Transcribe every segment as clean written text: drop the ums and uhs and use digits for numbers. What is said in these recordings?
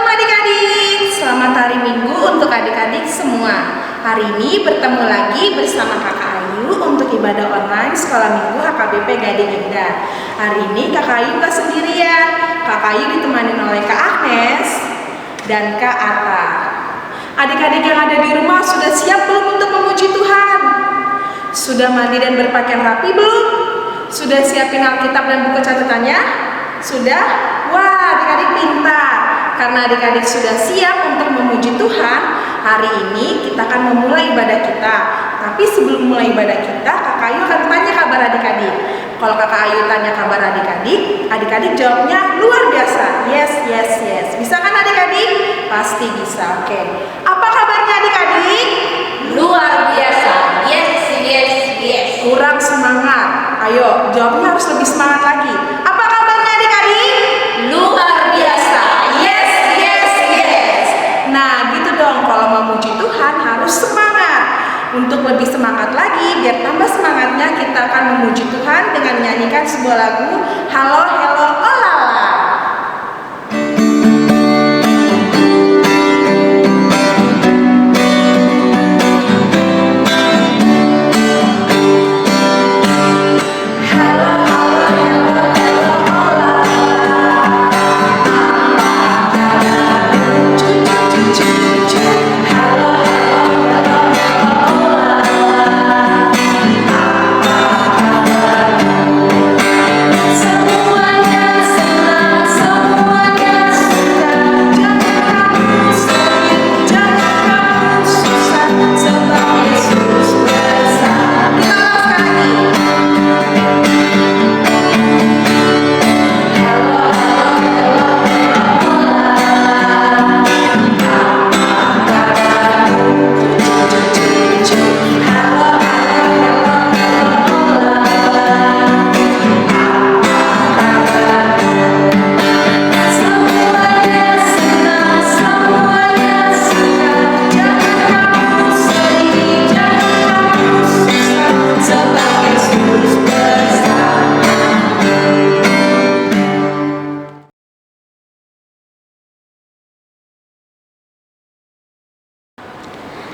Shalom adik-adik, selamat hari Minggu untuk adik-adik semua. Hari ini bertemu lagi bersama Kakak Ayu untuk ibadah online Sekolah Minggu HKBP Gading Indah. Hari ini Kakak Ayu gak sendirian. Kakak Ayu ditemani oleh Kak Agnes dan Kak Atta. Adik-adik yang ada di rumah sudah siap belum untuk memuji Tuhan? Sudah mandi dan berpakaian rapi belum? Sudah siapin Alkitab dan buku catatannya? Sudah? Wah, adik-adik pintar. Karena adik-adik sudah siap untuk memuji Tuhan, hari ini kita akan memulai ibadah kita. Tapi sebelum mulai ibadah kita, Kakak Ayu akan tanya kabar adik-adik. Kalau Kakak Ayu tanya kabar adik-adik, adik-adik jawabnya luar biasa. Yes, yes, yes. Bisa kan adik-adik? Pasti bisa. Oke. Apa kabarnya adik-adik? Luar biasa. Yes, yes, yes. Kurang semangat. Ayo, jawabnya harus lebih semangat lagi. Apa kabarnya adik-adik? Luar biasa. Yes, yes, yes. Nah, gitu dong. Kalau memuji Tuhan harus semangat. Untuk lebih semangat lagi, biar tambah semangatnya, kita akan memuji Tuhan dengan menyanyikan sebuah lagu Halo, Hello, Olala.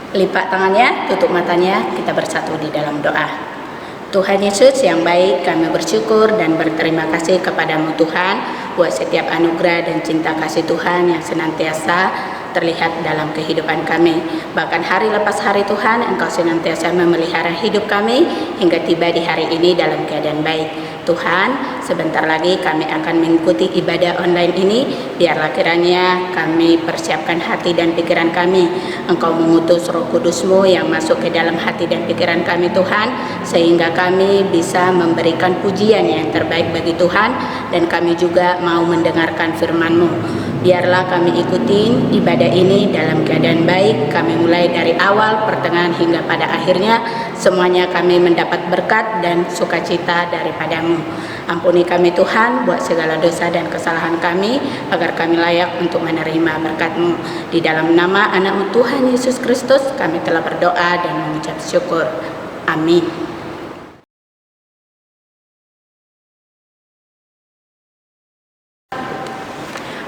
Lipat tangannya, tutup matanya, kita bersatu di dalam doa. Tuhan Yesus yang baik, kami bersyukur dan berterima kasih kepadamu Tuhan buat setiap anugerah dan cinta kasih Tuhan yang senantiasa terlihat dalam kehidupan kami. Bahkan hari lepas hari Tuhan, Engkau senantiasa memelihara hidup kami hingga tiba di hari ini dalam keadaan baik. Tuhan, sebentar lagi kami akan mengikuti ibadah online ini. Biarlah kiranya kami persiapkan hati dan pikiran kami. Engkau mengutus Roh Kudus-Mu yang masuk ke dalam hati dan pikiran kami Tuhan, sehingga kami bisa memberikan pujian yang terbaik bagi Tuhan, dan kami juga mau mendengarkan firman-Mu. Biarlah kami ikutin ibadah ini dalam keadaan baik. Kami mulai dari awal, pertengahan hingga pada akhirnya. Semuanya kami mendapat berkat dan sukacita daripadamu. Ampuni kami Tuhan buat segala dosa dan kesalahan kami, agar kami layak untuk menerima berkat-Mu. Di dalam nama anak-Mu Tuhan Yesus Kristus kami telah berdoa dan mengucap syukur. Amin.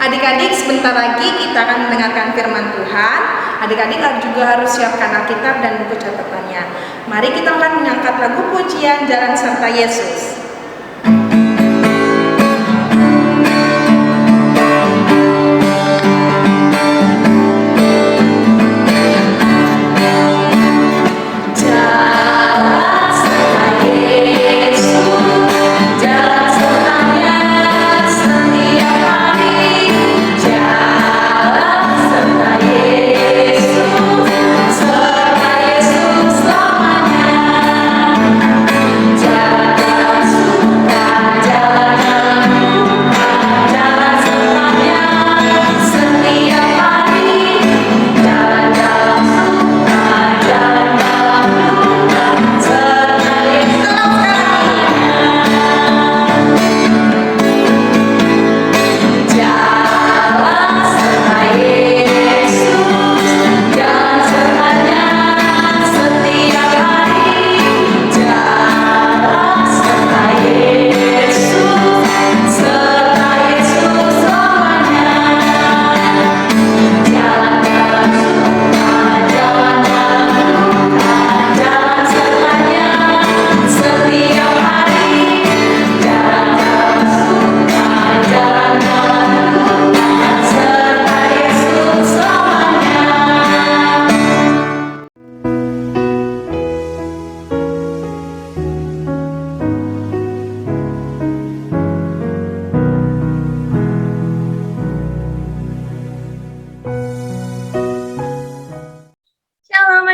Adik-adik, sebentar lagi kita akan mendengarkan firman Tuhan. Adik-adik juga harus siapkan Alkitab dan buku catatannya. Mari kita akan mengangkat lagu pujian Jalan Serta Yesus. Jalan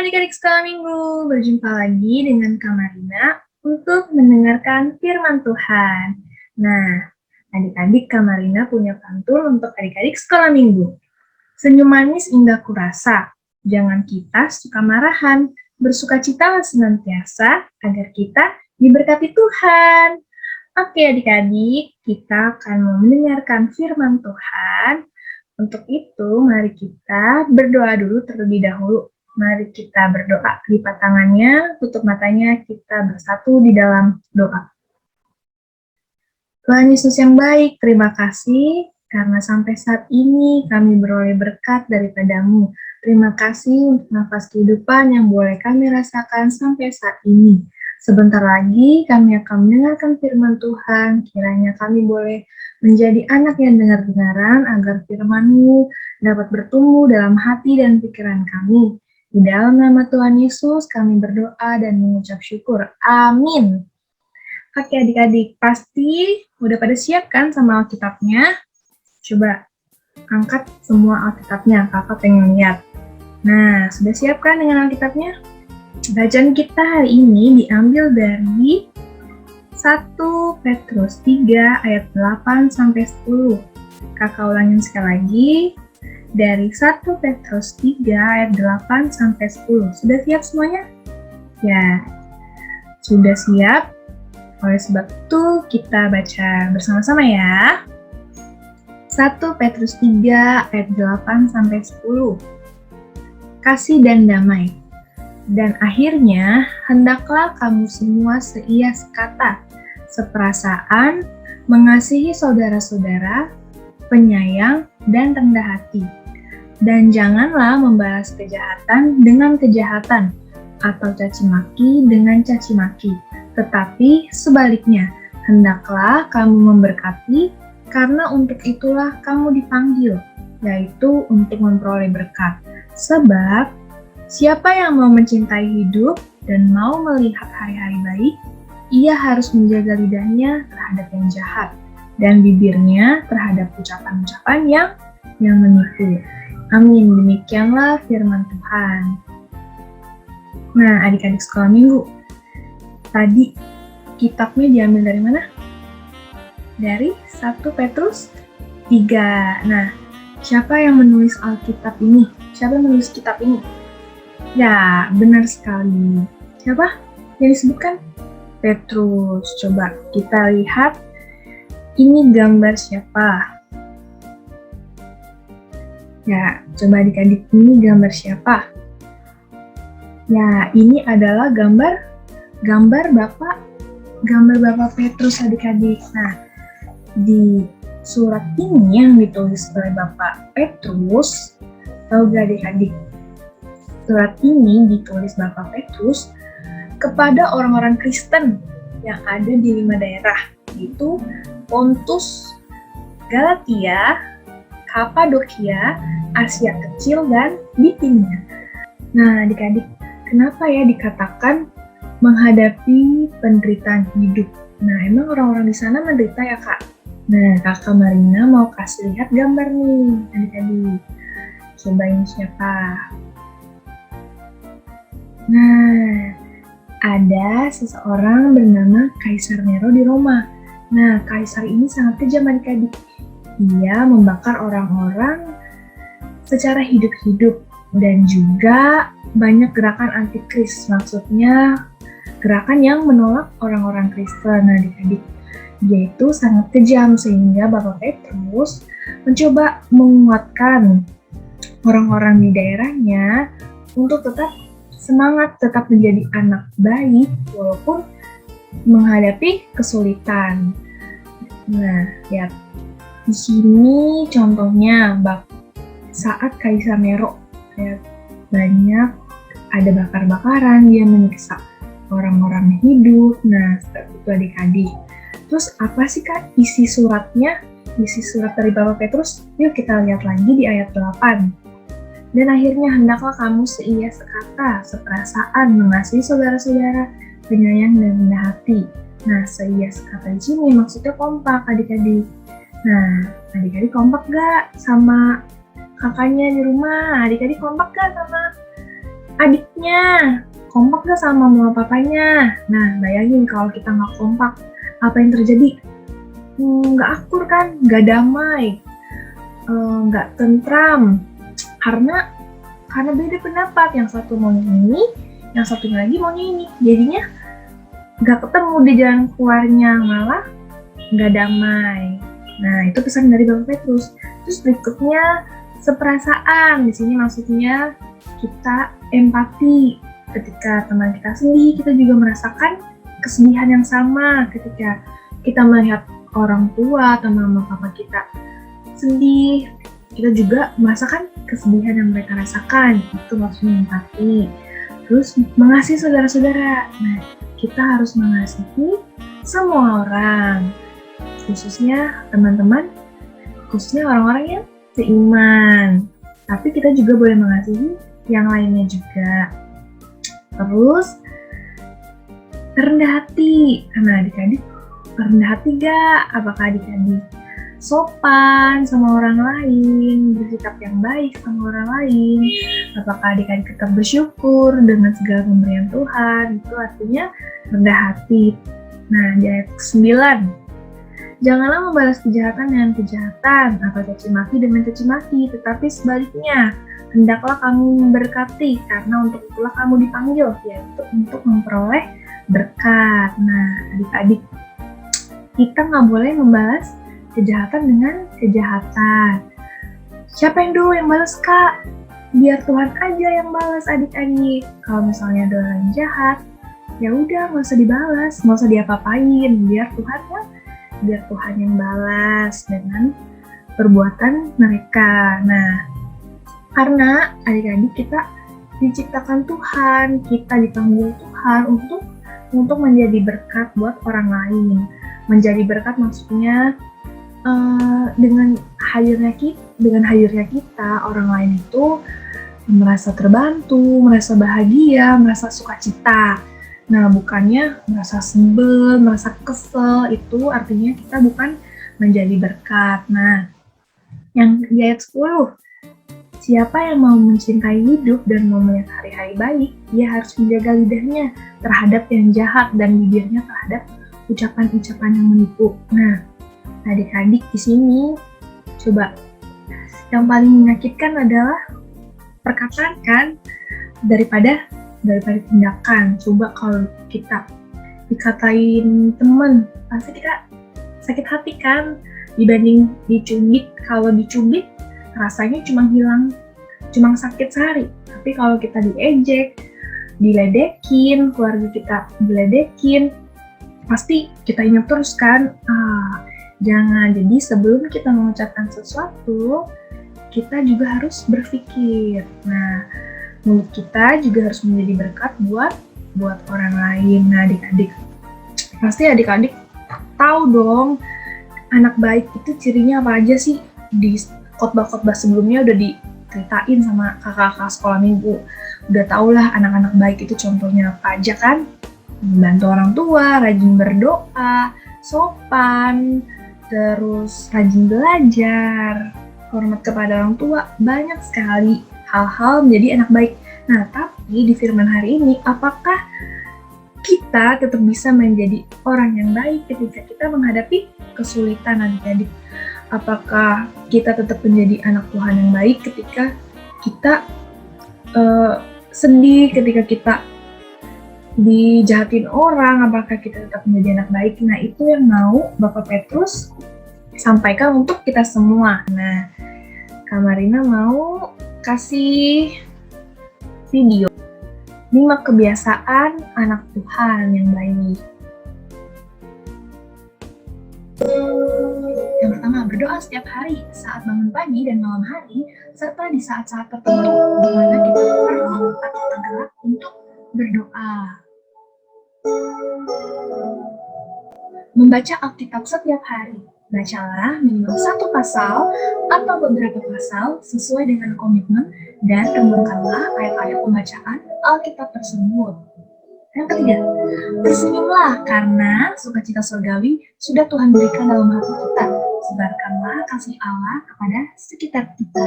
adik-adik sekolah minggu, berjumpa lagi dengan Kak Marina untuk mendengarkan firman Tuhan. Nah, adik-adik, Kak Marina punya pantun untuk adik-adik sekolah minggu. Senyum manis indah kurasa, jangan kita suka marahan, bersukacitalah senantiasa agar kita diberkati Tuhan. Oke adik-adik, kita akan mendengarkan firman Tuhan. Untuk itu, mari kita berdoa dulu terlebih dahulu. Mari kita berdoa, lipat tangannya, tutup matanya, kita bersatu di dalam doa. Tuhan Yesus yang baik, terima kasih karena sampai saat ini kami beroleh berkat daripada-Mu. Terima kasih untuk nafas kehidupan yang boleh kami rasakan sampai saat ini. Sebentar lagi kami akan mendengarkan firman Tuhan, kiranya kami boleh menjadi anak yang dengar-dengaran agar firman-Mu dapat bertumbuh dalam hati dan pikiran kami. Di dalam nama Tuhan Yesus kami berdoa dan mengucap syukur. Amin. Oke adik-adik, pasti udah pada siap kan sama Alkitabnya? Coba angkat semua Alkitabnya, kakak pengen lihat. Nah, sudah siap kan dengan Alkitabnya? Bacaan kita hari ini diambil dari 1 Petrus 3 ayat 8-10. Kakak ulangin sekali lagi. Dari 1 Petrus 3 ayat 8-10. Sudah siap semuanya? Ya, sudah siap. Oleh sebab itu kita baca bersama-sama ya. 1 Petrus 3 ayat 8-10. Kasih dan damai. Dan akhirnya, hendaklah kamu semua seia sekata, seperasaan, mengasihi saudara-saudara, penyayang, dan rendah hati. Dan janganlah membalas kejahatan dengan kejahatan, atau caci maki dengan caci maki. Tetapi sebaliknya, hendaklah kamu memberkati, karena untuk itulah kamu dipanggil, yaitu untuk memperoleh berkat. Sebab, siapa yang mau mencintai hidup dan mau melihat hari-hari baik, ia harus menjaga lidahnya terhadap yang jahat dan bibirnya terhadap ucapan-ucapan yang menipu. Amin. Demikianlah firman Tuhan. Nah, adik-adik sekolah minggu, tadi kitabnya diambil dari mana? Dari 1 Petrus 3. Nah, siapa yang menulis Alkitab ini? Siapa yang menulis kitab ini? Ya, benar sekali. Siapa yang disebutkan? Petrus. Coba kita lihat, ini gambar siapa? Ya, coba adik-adik, ini gambar siapa? Ya, ini adalah gambar Bapak Petrus adik-adik. Nah, di surat ini yang ditulis oleh Bapak Petrus, tahu gak adik-adik? Surat ini ditulis Bapak Petrus kepada orang-orang Kristen yang ada di 5 daerah, yaitu Pontus, Galatia, Kapadokia, Asia Kecil, dan Bitinia. Nah, adik-adik, kenapa ya dikatakan menghadapi penderitaan hidup? Nah, emang orang-orang di sana menderita ya, Kak? Nah, Kakak Marina mau kasih lihat gambar nih, adik-adik. Coba ini siapa? Nah, ada seseorang bernama Kaisar Nero di Roma. Nah, Kaisar ini sangat kejam adik-adik. Ia membakar orang-orang secara hidup-hidup dan juga banyak gerakan antikris, maksudnya gerakan yang menolak orang-orang Kristen adik-adik. Dia itu sangat kejam sehingga Bapak Petrus mencoba menguatkan orang-orang di daerahnya untuk tetap semangat, tetap menjadi anak baik walaupun menghadapi kesulitan. Nah, lihat di sini contohnya saat Kaisar Nero, lihat banyak ada bakar-bakaran, dia menyiksa orang-orang hidup. Nah, seperti itu adik-adik. Terus apa sih Kak isi suratnya? Isi surat dari Bapak Petrus? Yuk kita lihat lagi di ayat 8. Dan akhirnya hendaklah kamu seia sekata, seperasaan, mengasihi saudara-saudara, penyayang dan rendah hati. Nah, seia sekata di sini maksudnya kompak adik-adik. Nah, adik-adik kompak gak sama kakaknya di rumah? Adik-adik kompak gak sama adiknya, kompak gak sama mama papanya? Nah, bayangin kalau kita nggak kompak, apa yang terjadi? Nggak akur kan, nggak damai, nggak tentram, karena beda pendapat. Yang satu mau ini, yang satunya lagi maunya ini. Jadinya nggak ketemu di jalan keluarnya, malah nggak damai. Nah, itu pesan dari Bapak Petrus. Terus berikutnya, seperasaan. Di sini maksudnya kita empati. Ketika teman kita sedih, kita juga merasakan kesedihan yang sama. Ketika kita melihat orang tua atau mama papa kita sedih, kita juga merasakan kesedihan yang mereka rasakan. Itu maksudnya empati. Terus mengasihi saudara-saudara. Nah, kita harus mengasihi semua orang, khususnya teman-teman, khususnya orang-orang yang seiman. Tapi kita juga boleh mengasihi yang lainnya juga. Terus rendah hati. Nah, adik-adik rendah hati gak? Apakah adik-adik sopan sama orang lain, bersikap yang baik sama orang lain? Apakah adik-adik tetap bersyukur dengan segala pemberian Tuhan? Itu artinya rendah hati. Nah, di ayat 9, janganlah membalas kejahatan dengan kejahatan atau caci maki dengan caci maki, tetapi sebaliknya, hendaklah kamu memberkati, karena untuk itulah kamu dipanggil, yaitu untuk memperoleh berkat. Nah, adik-adik, kita nggak boleh membalas kejahatan dengan kejahatan. Siapa yang dulu yang balas, Kak? Biar Tuhan aja yang balas, adik-adik. Kalau misalnya ada orang jahat, ya udah nggak usah dibalas, nggak usah diapa-apain, biar Tuhan yang balas dengan perbuatan mereka. Nah, karena adik-adik kita diciptakan Tuhan, kita dipanggil Tuhan untuk menjadi berkat buat orang lain. Menjadi berkat maksudnya dengan hadirnya kita, orang lain itu merasa terbantu, merasa bahagia, merasa sukacita. Nah, bukannya merasa sebel, merasa kesel, itu artinya kita bukan menjadi berkat. Nah, yang di ayat 10, siapa yang mau mencintai hidup dan mau melihat hari-hari baik, dia harus menjaga lidahnya terhadap yang jahat dan bibirnya terhadap ucapan-ucapan yang menipu. Nah, adik-adik di sini, coba yang paling menyakitkan adalah perkataan kan, daripada tindakan. Coba kalau kita dikatain teman, pasti kita sakit hati kan, dibanding dicubit. Kalau dicubit rasanya cuma sakit sehari, tapi kalau kita diejek, diledekin, keluarga kita diledekin, pasti kita ingat terus kan. Jangan. Jadi sebelum kita mengucapkan sesuatu, kita juga harus berpikir. Nah, mulut kita juga harus menjadi berkat buat orang lain. Nah, adik-adik, pasti adik-adik tahu dong, anak baik itu cirinya apa aja sih? Di khotbah-khotbah sebelumnya udah diceritain sama kakak-kakak sekolah minggu. Udah tau lah anak-anak baik itu contohnya apa aja kan? Membantu orang tua, rajin berdoa, sopan, terus rajin belajar, hormat kepada orang tua. Banyak sekali hal-hal menjadi anak baik. Nah, tapi di firman hari ini, apakah kita tetap bisa menjadi orang yang baik ketika kita menghadapi kesulitan, adik-adik? Apakah kita tetap menjadi anak Tuhan yang baik ketika kita sedih, ketika kita dijahatin orang? Apakah kita tetap menjadi anak baik? Nah, itu yang mau Bapak Petrus sampaikan untuk kita semua. Nah, Kak Marina mau kasih video 5 kebiasaan anak Tuhan yang baik. Yang pertama, berdoa setiap hari, saat bangun pagi dan malam hari, serta di saat-saat tertentu di mana kita perlu atau tergerak untuk berdoa. Membaca Alkitab setiap hari. Bacalah minimal 1 pasal atau beberapa pasal sesuai dengan komitmen dan renungkanlah ayat-ayat pembacaan Alkitab tersebut. Yang ketiga, tersenyumlah karena sukacita surgawi sudah Tuhan berikan dalam hati kita. Sebarkanlah kasih Allah kepada sekitar kita.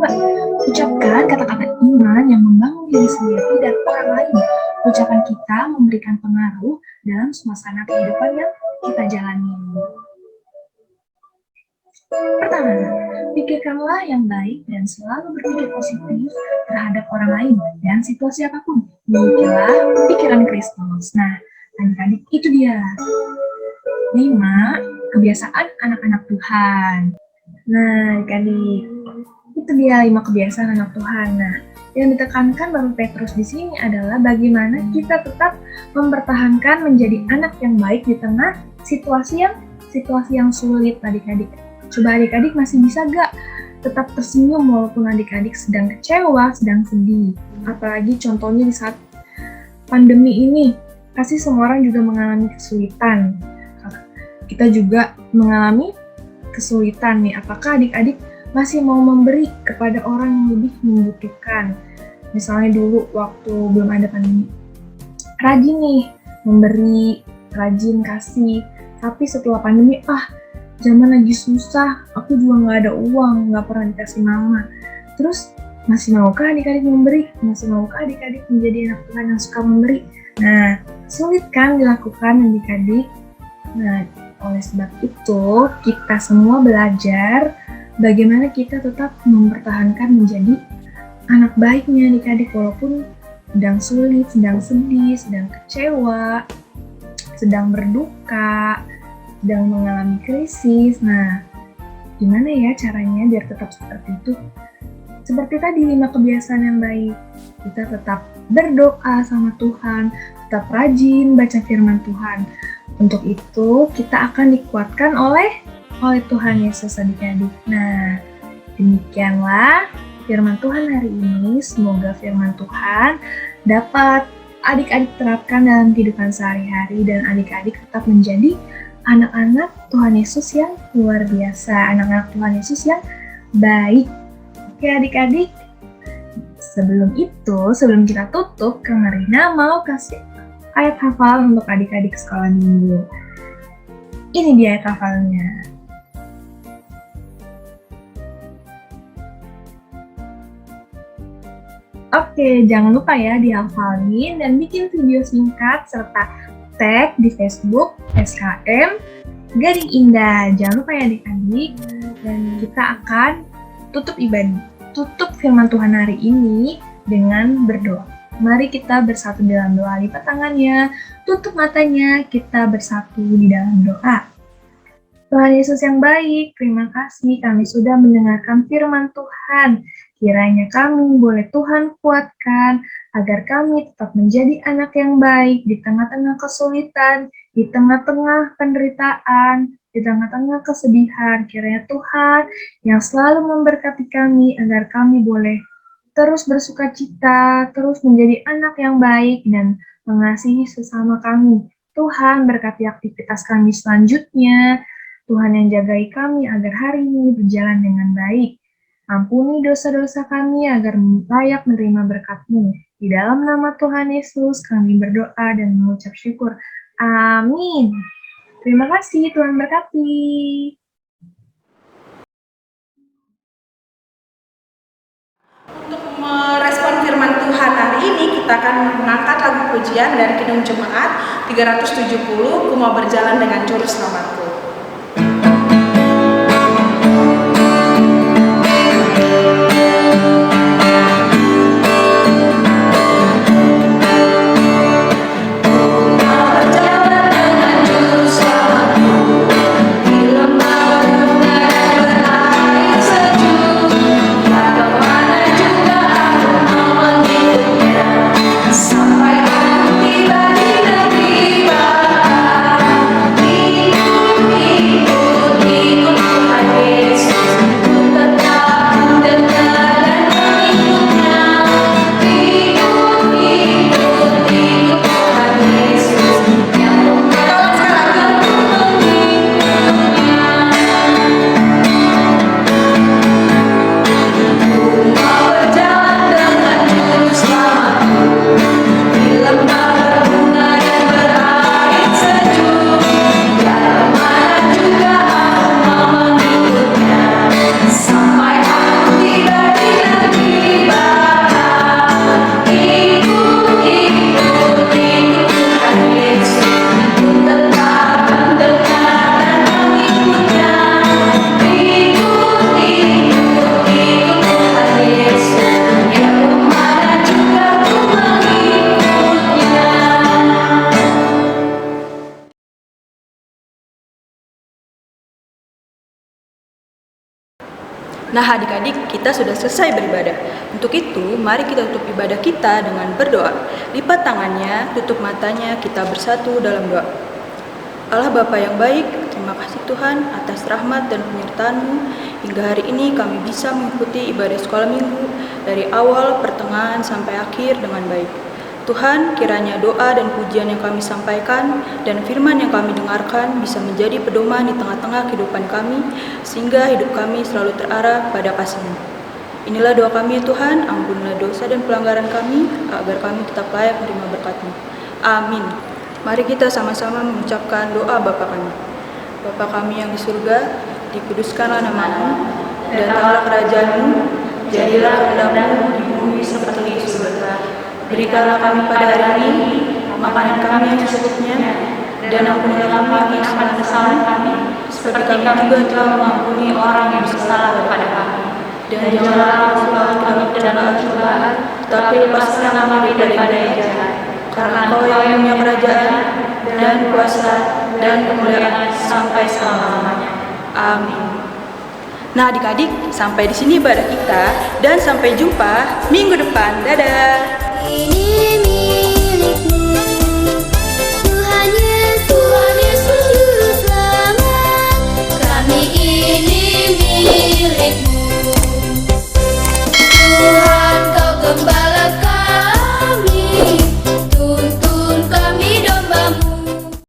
kedua, ucapkan kata-kata iman yang membangun diri sendiri dan orang lain. Ucapan kita memberikan pengaruh dalam suasana kehidupan yang kita jalani. Pertama, pikirkanlah yang baik dan selalu berpikir positif terhadap orang lain dan situasi apapun. Milikilah pikiran Kristus. Nah, adik-adik, itu dia 5 kebiasaan anak-anak Tuhan. Nah, adik-adik, itu dia 5 kebiasaan anak Tuhan. Nah, yang ditekankan Bapak Petrus di sini adalah bagaimana kita tetap mempertahankan menjadi anak yang baik di tengah situasi yang sulit, adik-adik. Coba adik-adik masih bisa gak tetap tersenyum walaupun adik-adik sedang kecewa, sedang sedih. Apalagi contohnya di saat pandemi ini, pasti semua orang juga mengalami kesulitan. Kita juga mengalami kesulitan nih. Apakah adik-adik masih mau memberi kepada orang yang lebih membutuhkan? Misalnya dulu waktu belum ada pandemi, rajin nih memberi, rajin kasih. Tapi setelah pandemi, zaman lagi susah, aku juga nggak ada uang, nggak pernah dikasih mama. Terus masih maukah adik-adik memberi? Masih maukah adik-adik menjadi anak Tuhan yang suka memberi? Nah, sulit kan dilakukan adik-adik? Nah, oleh sebab itu kita semua belajar bagaimana kita tetap mempertahankan menjadi anak baiknya adik-adik walaupun sedang sulit, sedang sedih, sedang kecewa, sedang berduka, sedang mengalami krisis. Nah, gimana ya caranya biar tetap seperti itu? Seperti tadi 5 kebiasaan yang baik. Kita tetap berdoa sama Tuhan, tetap rajin baca firman Tuhan. Untuk itu, kita akan dikuatkan oleh Tuhan Yesus adik-adik. Nah, demikianlah firman Tuhan hari ini. Semoga firman Tuhan dapat adik-adik terapkan dalam kehidupan sehari-hari dan adik-adik tetap menjadi anak-anak Tuhan Yesus yang luar biasa, anak-anak Tuhan Yesus yang baik. Oke adik-adik, sebelum kita tutup, Kak Marina mau kasih ayat hafal untuk adik-adik sekolah minggu. Ini dia ayat hafalnya. Oke, jangan lupa ya dihafalin dan bikin video singkat serta tag di Facebook SKM Gading Indah. Jangan lupa ya adik-adik. Dan kita akan tutup firman Tuhan hari ini dengan berdoa. Mari kita bersatu dalam doa. Lipat tangannya, tutup matanya, kita bersatu di dalam doa. Tuhan Yesus yang baik, terima kasih kami sudah mendengarkan firman Tuhan. Kiranya kami boleh Tuhan kuatkan agar kami tetap menjadi anak yang baik di tengah-tengah kesulitan, di tengah-tengah penderitaan, di tengah-tengah kesedihan. Kiranya Tuhan yang selalu memberkati kami agar kami boleh terus bersuka cita, terus menjadi anak yang baik dan mengasihi sesama kami. Tuhan berkati aktivitas kami selanjutnya. Tuhan yang jagai kami agar hari ini berjalan dengan baik. Ampuni dosa-dosa kami agar layak menerima berkat-Mu. Di dalam nama Tuhan Yesus kami berdoa dan mengucap syukur. Amin. Terima kasih, Tuhan berkati. Untuk merespon firman Tuhan hari ini, kita akan mengangkat lagu pujian dari Kidung Jemaat 370, Ku Mau Berjalan Dengan Juru Selamatku. Sampai aku tiba di negeri bahagia. Nah adik-adik, kita sudah selesai beribadah. Untuk itu, mari kita tutup ibadah kita dengan berdoa. Lipat tangannya, tutup matanya, kita bersatu dalam doa. Allah Bapa yang baik, terima kasih Tuhan atas rahmat dan penyertaan-Mu. Hingga hari ini kami bisa mengikuti ibadah sekolah minggu dari awal, pertengahan, sampai akhir dengan baik. Tuhan, kiranya doa dan pujian yang kami sampaikan dan firman yang kami dengarkan bisa menjadi pedoman di tengah-tengah kehidupan kami, sehingga hidup kami selalu terarah pada kasih-Mu. Inilah doa kami ya Tuhan, ampunilah dosa dan pelanggaran kami, agar kami tetap layak menerima berkat-Mu. Amin. Mari kita sama-sama mengucapkan doa Bapa kami. Bapa kami yang di surga, dikuduskanlah nama-Mu, datanglah kerajaan-Mu, jadilah kehendak-Mu di bumi seperti di surga. Berikanlah kami pada hari ini makanan kami yang secukupnya, dan ampunilah kami akan kesalahan kami, seperti kami juga telah mengampuni orang yang bersalah kepada kami. Dan janganlah masukkan kami ke dalam cobaan, tetapi lepaskanlah kami daripada yang jahat. Karena Engkau yang punya kerajaan dan kuasa dan kemuliaan sampai selama-lamanya. Amin. Nah adik-adik, sampai di sini ibadah kita dan sampai jumpa minggu depan. Dadah. Ini